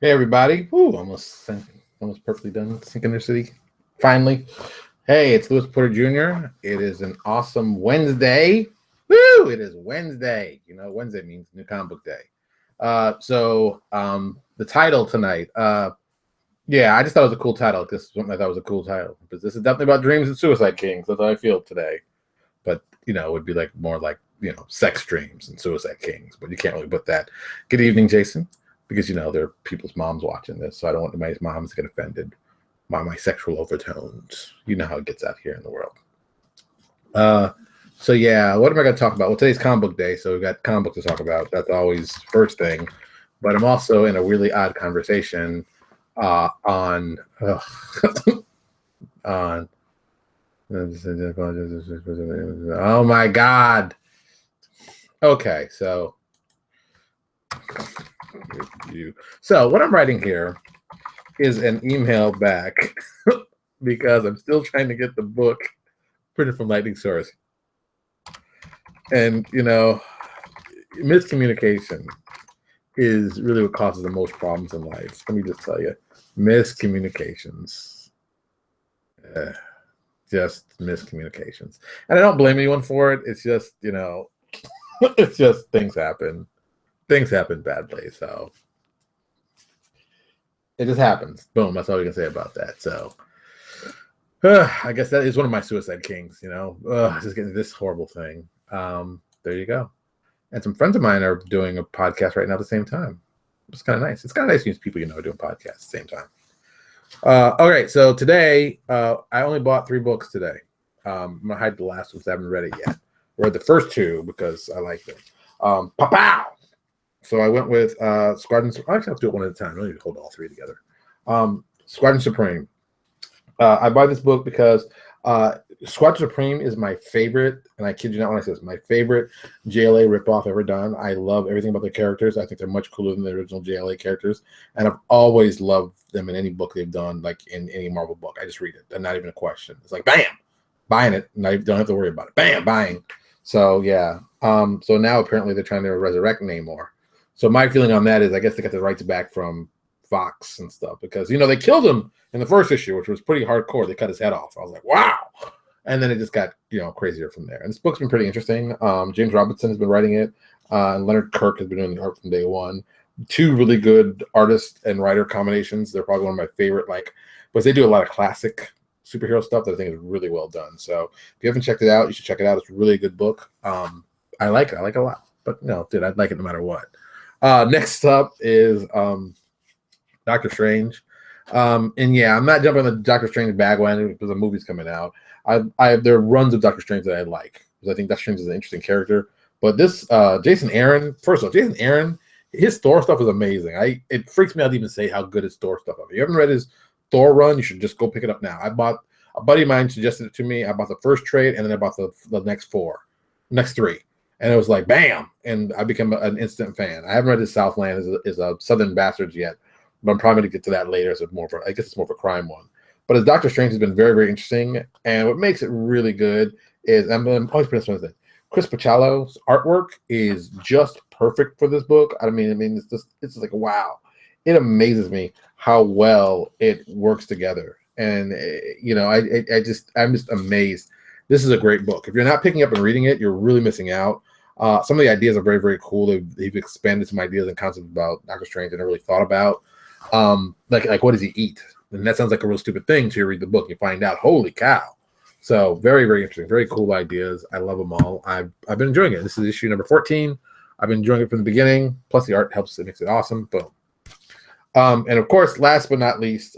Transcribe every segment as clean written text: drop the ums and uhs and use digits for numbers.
Hey everybody! Woo, almost perfectly done. Synchronicity, finally. Hey, it's Louis Porter Jr. It is an awesome Wednesday. Woo! It is Wednesday. You know, Wednesday means New Comic Book Day. The title tonight. Yeah, I just thought it was a cool title. This is something I thought was a cool title because this is definitely about dreams and suicide kings. That's how I feel today. But it would be more like sex dreams and suicide kings. But you can't really put that. Good evening, Jason. Because there are people's moms watching this, so I don't want anybody's moms to get offended by my sexual overtones. You know how it gets out here in the world. So yeah, what am I going to talk about? Well, today's comic book day, so we've got comic book to talk about. That's always first thing. But I'm also in a really odd conversation on on. Oh my God. Okay, so. So what I'm writing here is an email back because I'm still trying to get the book printed from Lightning Source. And, miscommunication is really what causes the most problems in life. Let me just tell you, miscommunications. Just miscommunications. And I don't blame anyone for it. It's just, it's just things happen. Things happen badly, so it just happens. Boom, that's all we can say about that. So I guess that is one of my suicide kings, just getting this horrible thing. There you go. And some friends of mine are doing a podcast right now at the same time. It's kind of nice. It's kind of nice to use people doing podcasts at the same time. All right, so today I only bought 3 books today. I'm gonna hide the last ones. I haven't read it yet. I read the first 2 because I liked it. Pow! So I went with Squadron. I actually have to do it one at a time. I don't need to hold all 3 together. Squadron Supreme. I buy this book because Squadron Supreme is my favorite, and I kid you not when I say this, my favorite JLA ripoff ever done. I love everything about the characters. I think they're much cooler than the original JLA characters, and I've always loved them in any book they've done, like in any Marvel book. I just read it, and not even a question. It's like, bam, buying it, and I don't have to worry about it. Bam, buying. So yeah. So now apparently they're trying to resurrect Namor. So my feeling on that is I guess they got the rights back from Fox and stuff because, they killed him in the first issue, which was pretty hardcore. They cut his head off. I was like, wow. And then it just got, crazier from there. And this book's been pretty interesting. James Robinson has been writing it. And Leonard Kirk has been doing the art from day one. 2 really good artist and writer combinations. They're probably one of my favorite, because they do a lot of classic superhero stuff that I think is really well done. So if you haven't checked it out, you should check it out. It's a really good book. I like it. I like it a lot. But I'd like it no matter what. Next up is Doctor Strange. And yeah, I'm not jumping on the Doctor Strange bandwagon because the movie's coming out. There are runs of Doctor Strange that I like because I think Doctor Strange is an interesting character. But this Jason Aaron, first of all, Jason Aaron, his Thor stuff is amazing. It freaks me out to even say how good his Thor stuff is. If you haven't read his Thor run, you should just go pick it up now. A buddy of mine suggested it to me. I bought the first trade and then I bought the next 3. And it was like, bam, and I became an instant fan. I haven't read his Southland is a Southern Bastards yet, but I'm probably going to get to that later. So I guess it's more of a crime one. But his Doctor Strange has been very, very interesting. And what makes it really good is, I'm always putting this one thing, Chris Pachalo's artwork is just perfect for this book. I mean, it's like, wow. It amazes me how well it works together. And, I'm just amazed. This is a great book. If you're not picking up and reading it, you're really missing out. Some of the ideas are very, very cool. They've expanded some ideas and concepts about Doctor Strange I never really thought about. Like what does he eat? And that sounds like a real stupid thing till you read the book. You find out, holy cow. So very, very interesting. Very cool ideas. I love them all. I've been enjoying it. This is issue number 14. I've been enjoying it from the beginning. Plus the art helps. It makes it awesome. Boom. And of course, last but not least,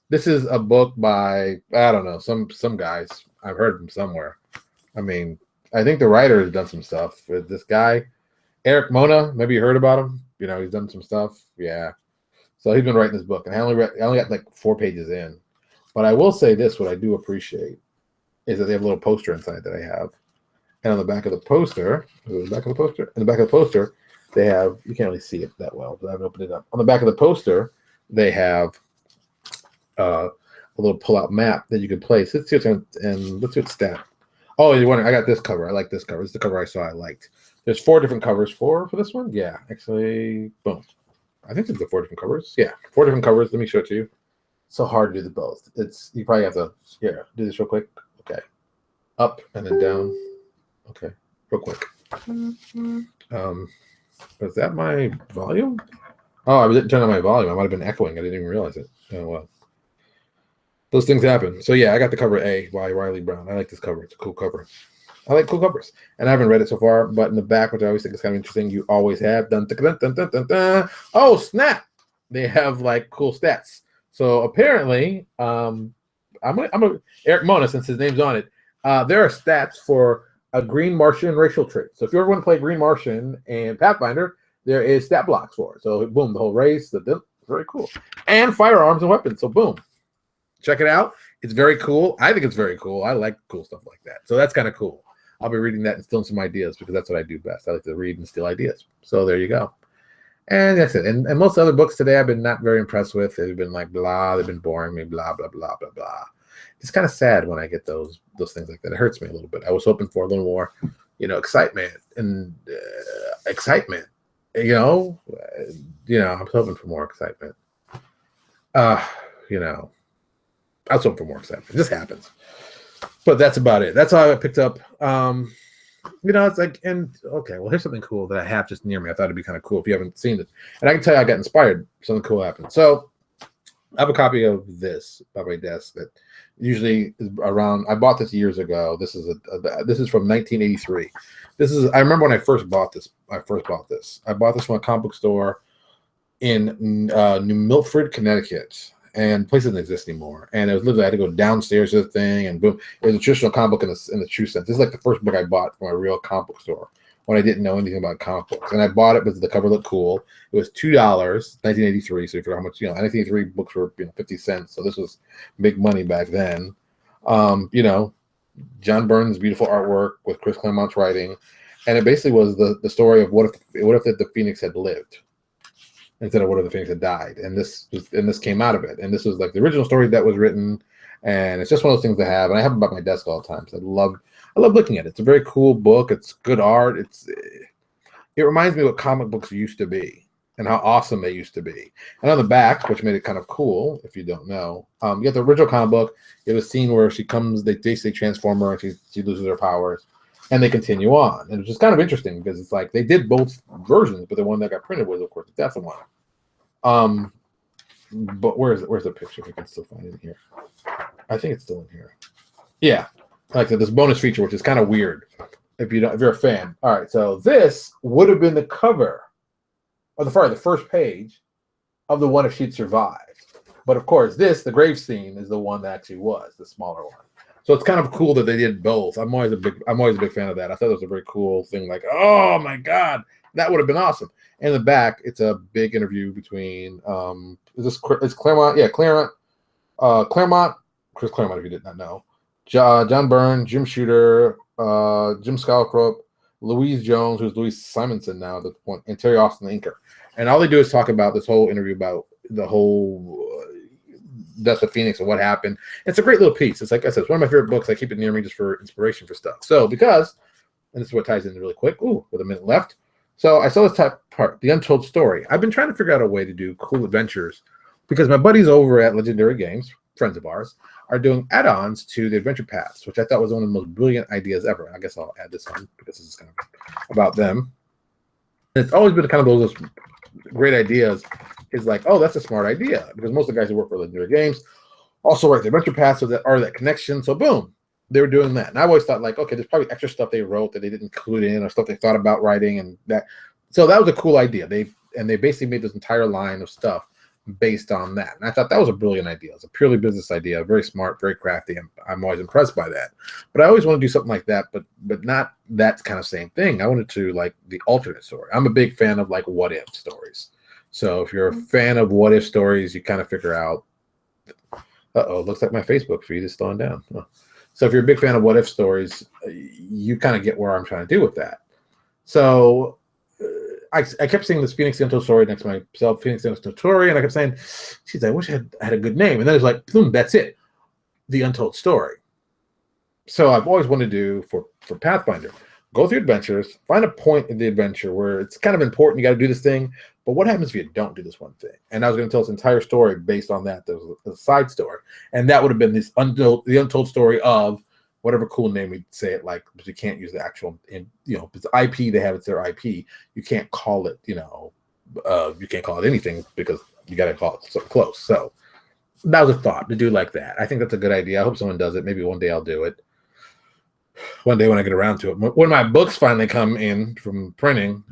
this is a book by, I don't know, some guys. I've heard of him somewhere. I mean, I think the writer has done some stuff with this guy, Eric Mona. Maybe you heard about him. He's done some stuff. Yeah. So he's been writing this book, and I only got like 4 pages in. But I will say this: what I do appreciate is that they have a little poster inside that I have, and on the back of the poster, they have, you can't really see it that well, but I haven't opened it up. On the back of the poster, they have a little pull-out map that you can place. Let's see what's stat. Oh, you're wondering, I got this cover. I like this cover. This is the cover I saw I liked. There's 4 different covers for this one. Yeah, actually, boom. I think it's the 4 different covers. Yeah, 4 different covers. Let me show it to you. So hard to do the both. You probably have to do this real quick. Okay, up and then down. Okay, real quick. Was that my volume? Oh, I didn't turn on my volume. I might have been echoing. I didn't even realize it. Oh well. Those things happen. So yeah, I got the cover A by Riley Brown. I like this cover. It's a cool cover. I like cool covers. And I haven't read it so far, but in the back, which I always think is kind of interesting, you always have dun, dun, dun, dun, dun, dun. Oh, snap. They have like cool stats. So apparently, I'm gonna Eric Mona, since his name's on it, there are stats for a Green Martian racial trait. So if you ever want to play Green Martian and Pathfinder, there is stat blocks for it. So boom, the whole race, very cool. And firearms and weapons. So boom. Check it out. It's very cool. I think it's very cool. I like cool stuff like that. So that's kind of cool. I'll be reading that and stealing some ideas because that's what I do best. I like to read and steal ideas. So there you go. And that's it. And most other books today I've been not very impressed with. They've been like blah. They've been boring me. Blah blah blah blah blah. It's kind of sad when I get those things like that. It hurts me a little bit. I was hoping for a little more, excitement and excitement. I was hoping for more excitement. I was hoping for more excitement. It just happens. But that's about it. That's all I picked up. It's like, okay, well, here's something cool that I have just near me. I thought it'd be kind of cool if you haven't seen it. And I can tell you I got inspired. Something cool happened. So I have a copy of this by my desk that usually is around. I bought this years ago. This is from 1983. I remember when I first bought this. I bought this from a comic book store in New Milford, Connecticut. And the place doesn't exist anymore. And it was literally I had to go downstairs to the thing, and boom, it was a traditional comic book in the true sense. This is like the first book I bought from a real comic book store when I didn't know anything about comic books. And I bought it because the cover looked cool. It was $2, 1983. So you figure how much 1983 books were 50 cents. So this was big money back then. John Byrne's beautiful artwork with Chris Claremont's writing, and it basically was the story of what if the Phoenix had lived instead of what if the Phoenix had died, and this came out of it. And this was like the original story that was written, and it's just one of those things to have. And I have it by my desk all the time. So I love looking at it. It's a very cool book. It's good art. It reminds me of what comic books used to be and how awesome they used to be. And on the back, which made it kind of cool, if you don't know, you got the original comic book. You have a scene where she comes, they transform her, and she loses her powers, and they continue on. And it's just kind of interesting because it's like they did both versions, but the one that got printed was, of course, the Death one. But where's the picture? If I can still find it in here. I think it's still in here. Yeah, like this bonus feature, which is kind of weird if you're a fan. All right, so this would have been the cover, or the first page of the one if she'd survived. But of course, the grave scene is the one that actually was the smaller one. So it's kind of cool that they did both. I'm always a big fan of that. I thought it was a very cool thing. Like, oh my God, that would have been awesome. And in the back, it's a big interview between is Claremont? Yeah, Claremont. Chris Claremont, if you did not know. John Byrne, Jim Shooter, Jim Scalcrope, Louise Jones, who's Louise Simonson now at this point, and Terry Austin, the inker. And all they do is talk about this whole interview about the whole Death of Phoenix and what happened. It's a great little piece. It's like I said, it's one of my favorite books. I keep it near me just for inspiration for stuff. So and this is what ties in really quick. Ooh, with a minute left. So I saw this type part, the untold story. I've been trying to figure out a way to do cool adventures because my buddies over at Legendary Games, friends of ours, are doing add-ons to the adventure paths, which I thought was one of the most brilliant ideas ever. I guess I'll add this on because this is kind of about them. And it's always been kind of those great ideas. Is like, oh, that's a smart idea because most of the guys who work for Legendary Games also write the adventure paths, so that connection. So boom, they were doing that. And I always thought like, okay, there's probably extra stuff they wrote that they didn't include in or stuff they thought about writing and that. So that was a cool idea. They basically made this entire line of stuff based on that. And I thought that was a brilliant idea. It's a purely business idea, very smart, very crafty. I'm always impressed by that. But I always want to do something like that, but not that kind of same thing. I wanted to like the alternate story. I'm a big fan of like what if stories. So if you're a fan of what if stories, you kind of figure out, looks like my Facebook feed is slowing down. Oh. So if you're a big fan of what if stories, you kind of get where I'm trying to do with that. So I kept seeing this Phoenix the Untold Story next to myself, Phoenix the Untold Story, and I kept saying, geez, I wish I had a good name. And then it's like, boom, that's it, the Untold Story. So I've always wanted to do for Pathfinder, go through adventures, find a point in the adventure where it's kind of important, you got to do this thing, But what happens if you don't do this one thing? And I was going to tell this entire story based on that. There was a side story, and that would have been the untold story of whatever cool name we'd say it like, because you can't use the actual, you know, it's IP. They have it's their IP. You can't call it, you know, you can't call it anything because you got to call it something close. So that was a thought to do like that. I think that's a good idea. I hope someone does it. Maybe one day I'll do it. One day when I get around to it. When my books finally come in from printing,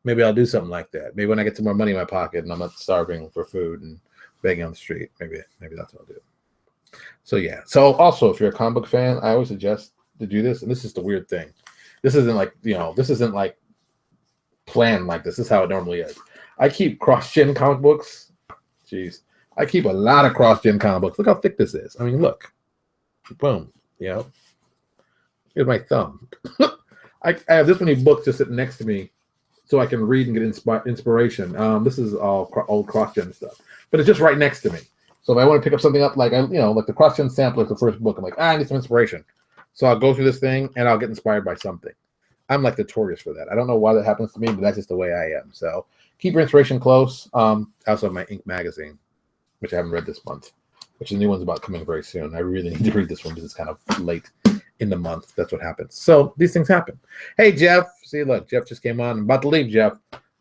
maybe I'll do something like that. Maybe when I get some more money in my pocket and I'm not starving for food and begging on the street, maybe that's what I'll do. So yeah. So also, if you're a comic book fan, I always suggest to do this. And this is the weird thing. This isn't like, you know, this isn't like planned like this. This is how it normally is. I keep cross-gen comic books. Jeez. I keep a lot of cross-gen comic books. Look how thick this is. I mean, look. Boom. You know. Here's my thumb. I have this many books just sitting next to me so I can read and get inspiration. This is all old cross-gen stuff. But it's just right next to me. So if I want to pick up something up, like, you know, like the cross-gen sampler is the first book, I'm like, I need some inspiration. So I'll go through this thing and I'll get inspired by something. I'm like notorious for that. I don't know why that happens to me, but that's just the way I am. So keep your inspiration close. I also have my Ink magazine, which I haven't read this month, which the new one's about coming very soon. I really need to read this one because it's kind of late in the month. That's what happens. So these things happen. Hey, Jeff. See, look, Jeff just came on. I'm about to leave, Jeff.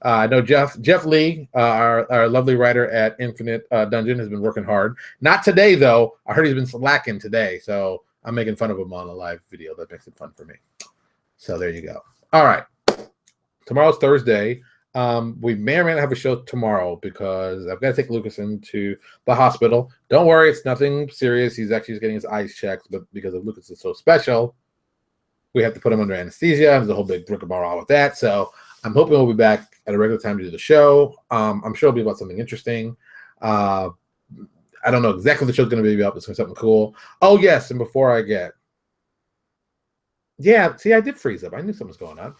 I know Jeff Lee, our lovely writer at Infinite Dungeon, has been working hard. Not today, though. I heard he's been slacking today, so I'm making fun of him on a live video. That makes it fun for me. So there you go. All right. Tomorrow's Thursday. We may or may not have a show tomorrow because I've got to take Lucas into the hospital. Don't worry, it's nothing serious. He's actually just getting his eyes checked, but because of Lucas is so special, we have to put him under anesthesia. There's a whole big rigmarole with that. So I'm hoping we'll be back at a regular time to do the show. I'm sure it'll be about something interesting. I don't know exactly what the show's going to be about, but it's going to be something cool. Oh, yes, and before I get... Yeah, see, I did freeze up. I knew something was going on.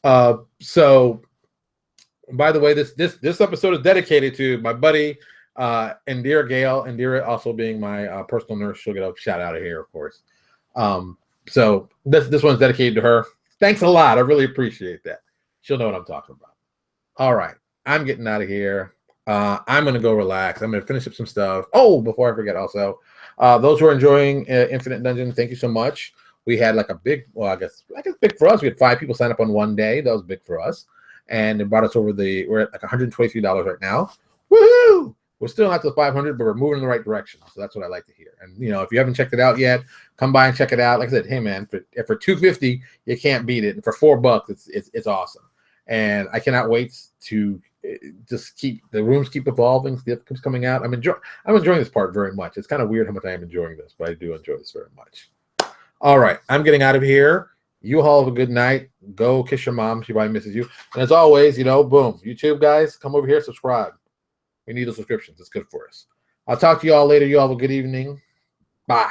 Yeah. So... By the way, this episode is dedicated to my buddy Indira Gale. Indira also being my personal nurse. She'll get a shout out of here, of course. So this one's dedicated to her. Thanks a lot. I really appreciate that. She'll know what I'm talking about. All right, I'm getting out of here. I'm gonna go relax. I'm gonna finish up some stuff. Oh, before I forget, also, those who are enjoying Infinite Dungeon, thank you so much. We had like a big, well, I guess big for us. We had 5 people sign up on one day. That was big for us. And it brought us over we're at like $123 right now. Woohoo! We're still not to 500, but we're moving in the right direction. So that's what I like to hear. And, you know, if you haven't checked it out yet, come by and check it out. Like I said, hey, man, for $250, you can't beat it. And for $4, it's awesome. And I cannot wait to just keep the rooms keep evolving. Stuff keeps coming out. I'm enjoying this part very much. It's kind of weird how much I am enjoying this, but I do enjoy this very much. All right, I'm getting out of here. You all have a good night. Go kiss your mom. She probably misses you. And as always, you know, boom. YouTube guys, come over here, subscribe. We need those subscriptions. It's good for us. I'll talk to you all later. You all have a good evening. Bye.